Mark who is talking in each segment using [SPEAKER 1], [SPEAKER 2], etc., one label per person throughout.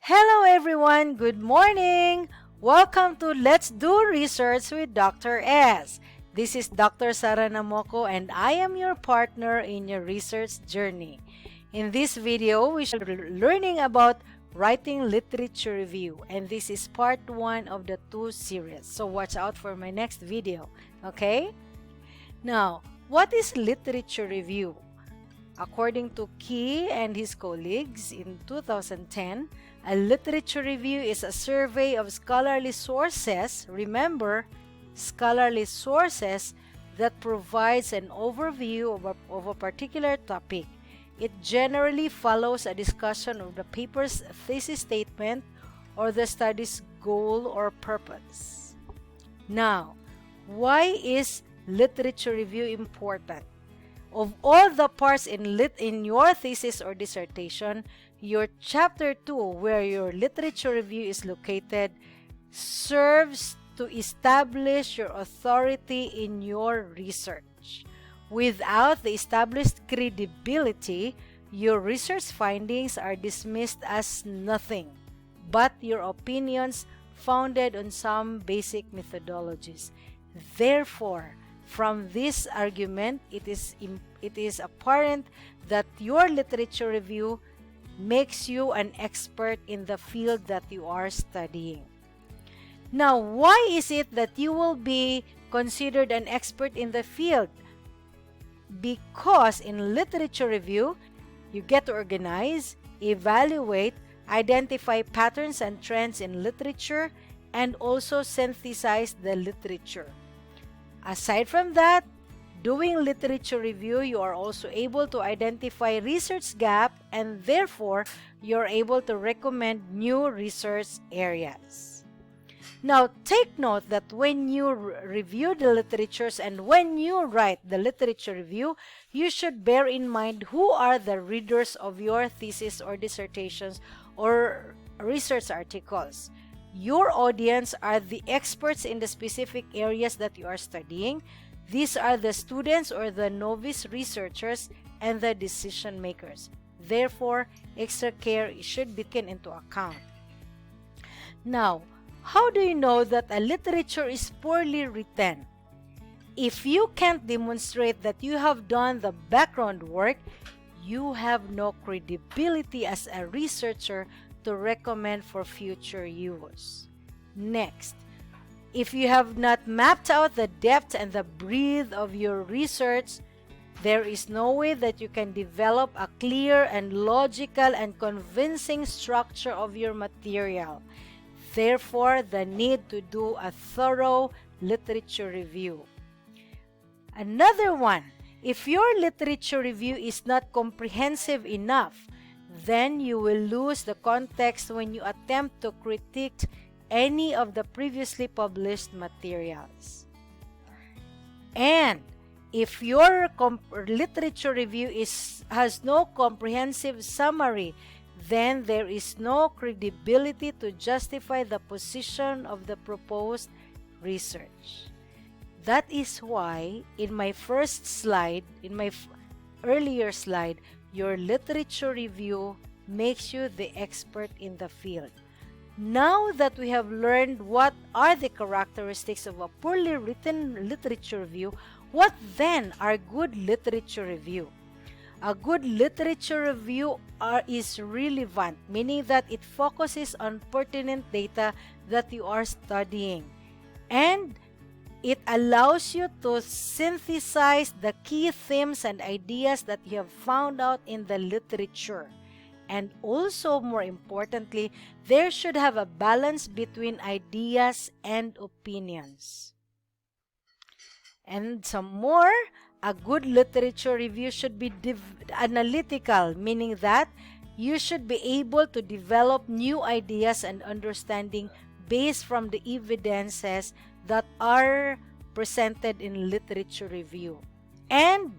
[SPEAKER 1] Hello everyone, good morning! Welcome to Let's Do Research with Dr. S. This is Dr. Sara Namoko and I am your partner in your research journey. In this video, we shall be learning about writing literature review, and this is part 1 of the 2 series. So watch out for my next video, okay? Now, what is literature review? According to Key and his colleagues in 2010, a literature review is a survey of scholarly sources, remember, scholarly sources that provides an overview of a particular topic. It generally follows a discussion of the paper's thesis statement or the study's goal or purpose. Now, why is literature review important? Of all the parts in your thesis or dissertation, your chapter 2, where your literature review is located, serves to establish your authority in your research. Without the established credibility, your research findings are dismissed as nothing but your opinions founded on some basic methodologies. Therefore, from this argument, it is apparent that your literature review makes you an expert in the field that you are studying. Now, why is it that you will be considered an expert in the field? Because in literature review, you get to organize, evaluate, identify patterns and trends in literature, and also synthesize the literature. Aside from that, doing literature review, you are also able to identify research gap and therefore you're able to recommend new research areas. Now, take note that when you review the literatures and when you write the literature review, you should bear in mind who are the readers of your thesis or dissertations or research articles. Your audience are the experts in the specific areas that you are studying. These are the students or the novice researchers and the decision makers. Therefore, extra care should be taken into account. Now, how do you know that a literature is poorly written? If you can't demonstrate that you have done the background work, you have no credibility as a researcher to recommend for future use. Next, if you have not mapped out the depth and the breadth of your research, there is no way that you can develop a clear and logical and convincing structure of your material. Therefore, the need to do a thorough literature review. Another one, if your literature review is not comprehensive enough, then you will lose the context when you attempt to critique any of the previously published materials. And if your literature review has no comprehensive summary, then there is no credibility to justify the position of the proposed research. That is why in my first slide, in my earlier slide, your literature review makes you the expert in the field. Now that we have learned what are the characteristics of a poorly written literature review, what then are good literature review? A good literature review is relevant, meaning that it focuses on pertinent data that you are studying. And it allows you to synthesize the key themes and ideas that you have found out in the literature. And also, more importantly, there should have a balance between ideas and opinions. And some more, a good literature review should be analytical, meaning that you should be able to develop new ideas and understanding based from the evidences that are presented in literature review. And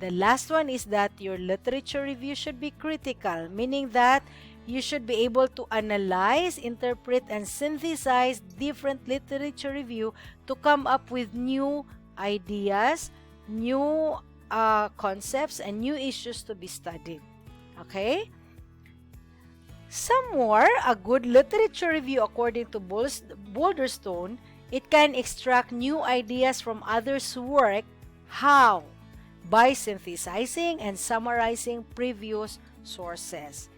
[SPEAKER 1] the last one is that your literature review should be critical, meaning that you should be able to analyze, interpret, and synthesize different literature review to come up with new ideas, new concepts, and new issues to be studied. Okay? Some more, a good literature review according to Boulderstone, it can extract new ideas from others' work. How? By synthesizing and summarizing previous sources.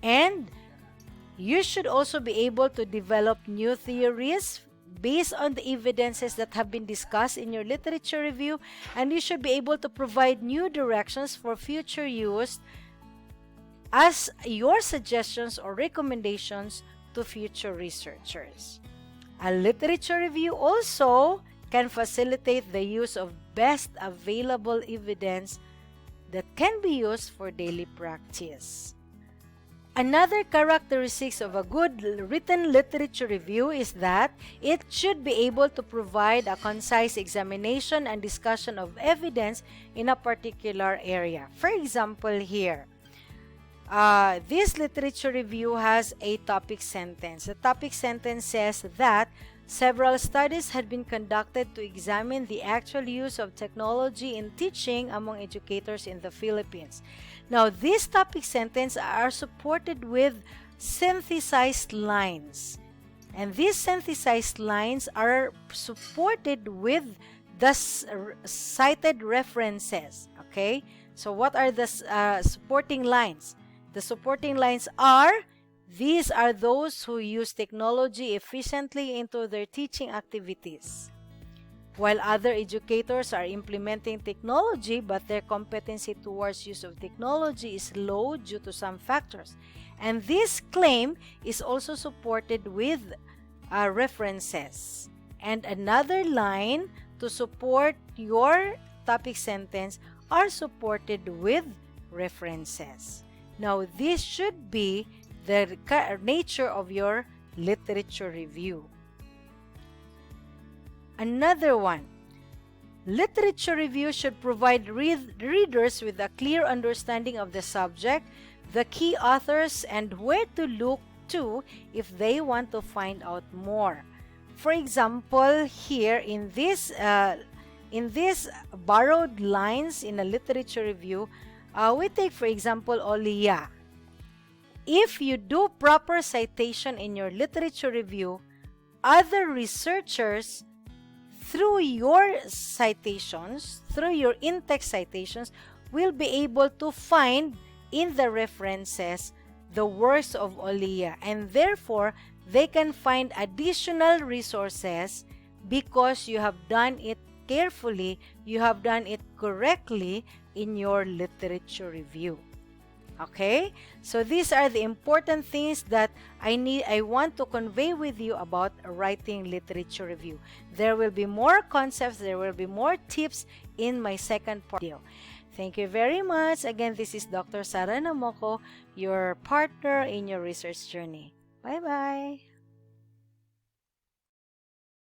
[SPEAKER 1] And you should also be able to develop new theories based on the evidences that have been discussed in your literature review, and you should be able to provide new directions for future use as your suggestions or recommendations to future researchers. A literature review also can facilitate the use of best available evidence that can be used for daily practice. Another characteristic of a good written literature review is that it should be able to provide a concise examination and discussion of evidence in a particular area. For example, here, this literature review has a topic sentence. The topic sentence says that several studies had been conducted to examine the actual use of technology in teaching among educators in the Philippines. Now, these topic sentences are supported with synthesized lines. And these synthesized lines are supported with the cited references. Okay? So, what are the supporting lines? The supporting lines are, these are those who use technology efficiently into their teaching activities, while other educators are implementing technology but their competency towards use of technology is low due to some factors. And this claim is also supported with references. And another line to support your topic sentence are supported with references. Now, this should be the nature of your literature review. Another one, literature review should provide readers with a clear understanding of the subject, the key authors, and where to look to if they want to find out more. For example, here in this borrowed lines in a literature review, we take, for example, Olia. If you do proper citation in your literature review, other researchers, through your citations, through your in-text citations, will be able to find in the references the works of Olia, and therefore they can find additional resources because you have done it carefully, you have done it correctly in your literature review. Okay, so these are the important things that I want to convey with you about writing literature review. There will be more concepts, there will be more tips in my second part video. Thank you very much. Again, this is Dr. Sara Namoko, your partner in your research journey. Bye-bye.